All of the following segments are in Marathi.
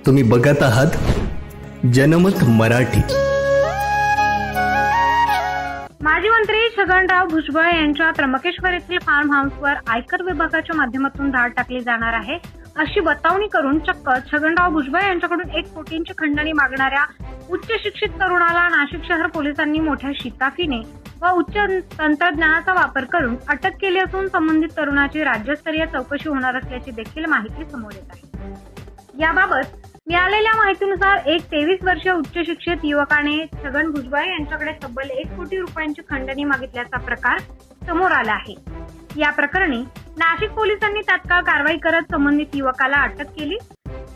तुम्ही बघत आहात जनमत मराठी। माजी मंत्री छगनराव भुजबळ यांच्या त्र्यंबकेश्वर येथील फार्म हाऊसवर आयकर विभागाच्या माध्यमातून धाड टाकली जाणार आहे अशी बतावणी करून चक्क छगनराव भुजबळ यांच्याकडून 1 कोटींची खंडणी मागणाऱ्या उच्च शिक्षित तरुणाला नाशिक शहर पोलिसांनी मोठ्या शिताफीने व उच्च तंत्रज्ञानाचा वापर करून अटक केली असून संबंधित तरुणाची राज्यस्तरीय चौकशी होणार असल्याची देखील माहिती समोर येत आहे। याबाबत मिळालेल्या माहितीनुसार एक 23 वर्षीय उच्च शिक्षित युवकाने छगन भुजबळ यांच्याकडे तब्बल 1 कोटी रुपयांची खंडणी मागितल्याचा प्रकार समोर आला आहे। या प्रकरणी नाशिक पोलिसांनी तात्काळ कारवाई करत संबंधित युवकाला अटक केली।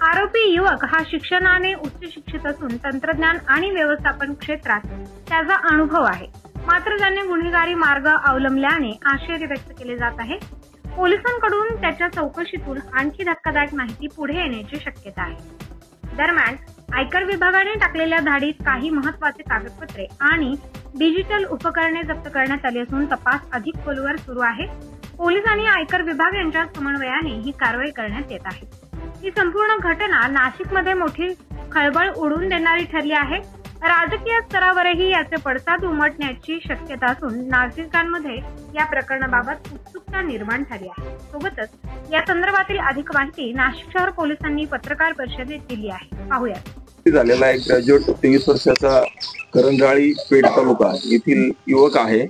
आरोपी युवक हा शिक्षणाने उच्च शिक्षित असून तंत्रज्ञान आणि व्यवस्थापन क्षेत्रात त्याचा अनुभव आहे, मात्र त्याने गुन्हेगारी मार्ग अवलंबल्याने आश्चर्य व्यक्त केले जात आहे। पोलिसांकडून त्याच्या चौकशीतून आणखी धक्कादायक माहिती पुढे येण्याची शक्यता आहे। दरम्यान आयकर विभागाने टाकलेल्या धाडीत काही महत्त्वाचे कागदपत्रे आणि डिजिटल उपकरणे जप्त करण्यात आली असून तपास अधिक खोलवर सुरू आहे। पोलीस आणि आयकर विभाग यांच्या समन्वयाने ही कारवाई करण्यात येत आहे। ही संपूर्ण घटना नाशिकमध्ये मोठी खळबळ उडवून देणारी ठरली आहे। राजकीय स्तरावरही याचे पडसाद उमटण्याची शक्यता असून नागरिकांमध्ये या प्रकरणाबाबत उत्सुकता निर्माण झाली आहे। सोबतच या संदर्भातील अधिक माहिती नाशिक शहर पोलिसांनी पत्रकार परिषदेत दिली आहे। पाहूयात। झालेला एक ग्रॅज्युएट 23 वर्षाचा करंजाळी पेठ तालुका येथील युवक आहे।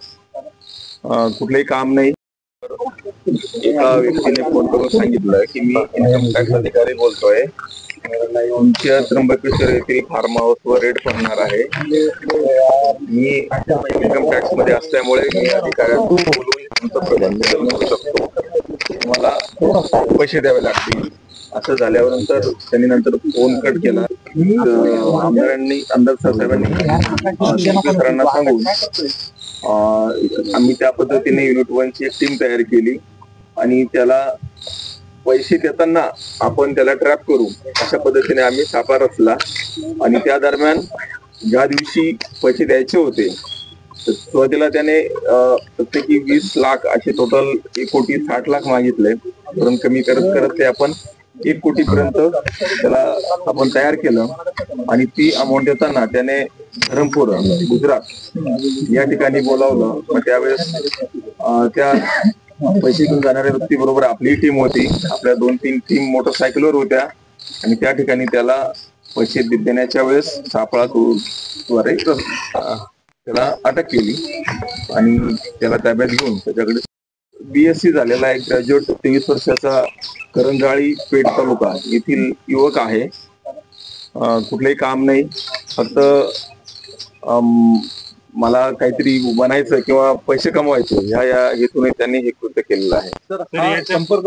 कुठलंही काम नाही। एका व्यक्तीने फोन करून सांगितलं की मी इन्कम टॅक्स अधिकारी बोलतोय, तुमच्या त्र्यंबकेश्वर येथील फार्म हाऊसवर रेड पडणार आहे। मी इन्कम टॅक्स मध्ये असल्यामुळे मी अधिकाऱ्यांना बोलून तुमचं प्रबंधन करू शकतो, तुम्हाला पैसे द्यावे लागतील। असं झाल्यावर त्यांनी नंतर फोन कट केला। आमदार साहेबांनी सरांना सांगून आम्ही त्या पद्धतीने युनिट 1 ची एक टीम तयार केली आणि त्याला पैसे देताना आपण त्याला ट्रॅप करू अशा पद्धतीने आम्ही सापळा रचला। आणि त्या दरम्यान ज्या दिवशी पैसे द्यायचे होते सुरुवातीला त्याने प्रत्येकी 20 लाख असे टोटल 1 कोटी 60 लाख मागितले, परंतु कमी करत करत ते आपण 1 कोटी पर्यंत त्याला आपण तयार केलं। आणि ती अमाऊंट देताना त्याने धरमपूर गुजरात या ठिकाणी बोलावलं। मग त्यावेळेस त्या पैसे घेऊन जाणाऱ्या व्यक्ती बरोबर आपली टीम होती, आपल्या 2-3 टीम मोटरसायकलवर होत्या आणि त्या ठिकाणी त्याला पैसे देण्याच्या वेळेस सापळाद्वारे त्याला अटक केली आणि त्याला ताब्यात घेऊन त्याच्याकडे BSc झालेला एक ग्रॅज्युएट 23 वर्षाचा करंजाळी पेठ तालुका येथील युवक आहे। कुठलंही काम नाही, फक्त मला काहीतरी बनायचं किंवा पैसे कमवायचे या हेतूने त्यांनी हे कृत्य केलेलं आहे। सर,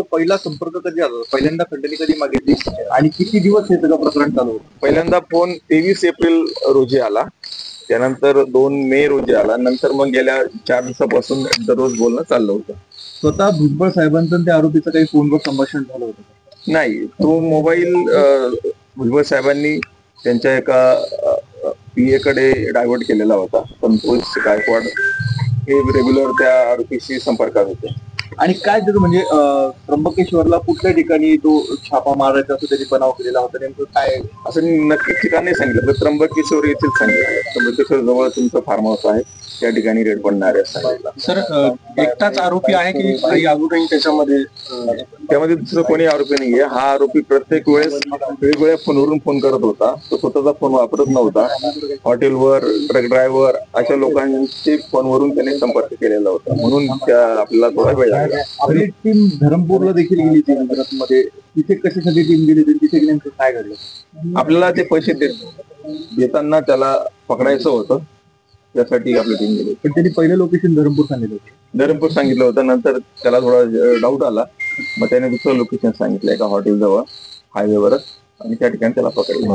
पहिला संपर्क कधी आला? पहिल्यांदा खंडणी कधी मागितली आणि किती दिवस हे सगळं प्रकरण चालू होतं? पहिल्यांदा फोन 23 एप्रिल रोजी आला, त्यानंतर 2 मे रोजी आला, नंतर मग गेल्या 4 दिवसापासून दररोज बोलणं चाललं होतं। स्वतः भुजबळ साहेबांचं त्या आरोपीचं काही फोनवर संभाषण झालं होतं? नाही, तो मोबाईल भुजबळ साहेबांनी त्यांच्या एका PA कडे डायव्हर्ट केलेला होता। संतोष गायकवाड हे रेग्युलर त्या आरोपीशी संपर्कात होते। आणि काय त्याचं म्हणजे त्र्यंबकेश्वरला कुठल्या ठिकाणी तो छापा मारायचा असं त्यांनी बनाव केलेला होता, नेमकं काय असं नक्कीच ठिकाण नाही सांगितलं, तर त्र्यंबकेश्वर येथील सांगितलं। त्र्यंबकेश्वर जवळ तुमचं फार्म हाऊस आहे, त्या ठिकाणी रेड पडणार आहे सांगितलं। सर, एकटाच आरोपी आहे की काही अजूनही त्यामध्ये दुसरं कोणी आरोपी नाहीये। हा आरोपी प्रत्येक वेळेस वेगवेगळ्या फोनवरून फोन करत होता, तो स्वतःचा फोन वापरत नव्हता। हॉटेलवर, ट्रक ड्रायव्हर अशा लोकांचे फोनवरून त्याने संपर्क केलेला होता, म्हणून आपल्याला थोडा वेळ लागला। आपली टीम धरमपूरला देखील गेली होती गुजरातमध्ये, तिथे कशासाठी टीम गेली होती, तिथे नेमकं काय घडलं? आपल्याला ते पैसे देताना त्याला पकडायचं होतं, त्यासाठी आपली टीम गेली। पण त्यांनी पहिलं लोकेशन धरमपूर सांगितलं होतं? धरमपूर सांगितलं होतं, नंतर त्याला थोडा डाऊट आला, मग त्याने दुसरं लोकेशन सांगितलं एका हॉटेल जवळ हायवेवरच, आणि त्या ठिकाणी त्याला पकडलं।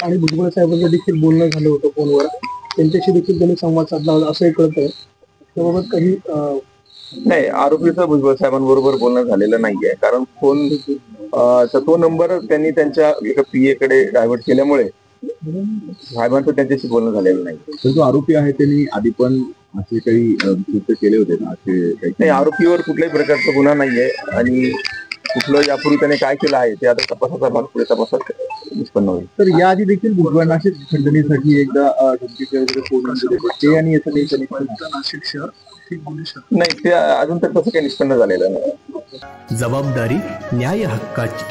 आणि भुजबळ साहेबांचं देखील बोलणं झालं होतं फोनवर, त्यांच्याशी देखील त्यांनी संवाद साधला होता असंही कळतंय। त्याबाबत काही नाही, आरोपीचं भुजबळ साहेबांबरोबर बोलणं झालेलं नाहीये, कारण फोन तो नंबर त्यांनी त्यांच्या एका PA कडे डायव्हर्ट केल्यामुळे साहेबांचं त्यांच्याशी बोलणं झालेलं नाही। जो आरोपी आहे त्यांनी आधी पण असे काही कृत्य केले होते ना, असे काही? नाही, आरोपीवर कुठल्याही प्रकारचा गुन्हा नाहीये आणि कुठलं यापूर्वी त्याने काय केलं आहे ते आता तपासाचा भाग पुढे तपासात निष्पन्न होईल. तर याआधी देखील भुजबळांना अशीच खंडणीसाठी एकदा धमकीचे वगैरे फोन दिले होते. ते आणि याचं नाशिक शहर नाही, ते अजून तर तसं काही निष्पन्न झालेलं नाही. जबाबदारी न्याय हक्काची.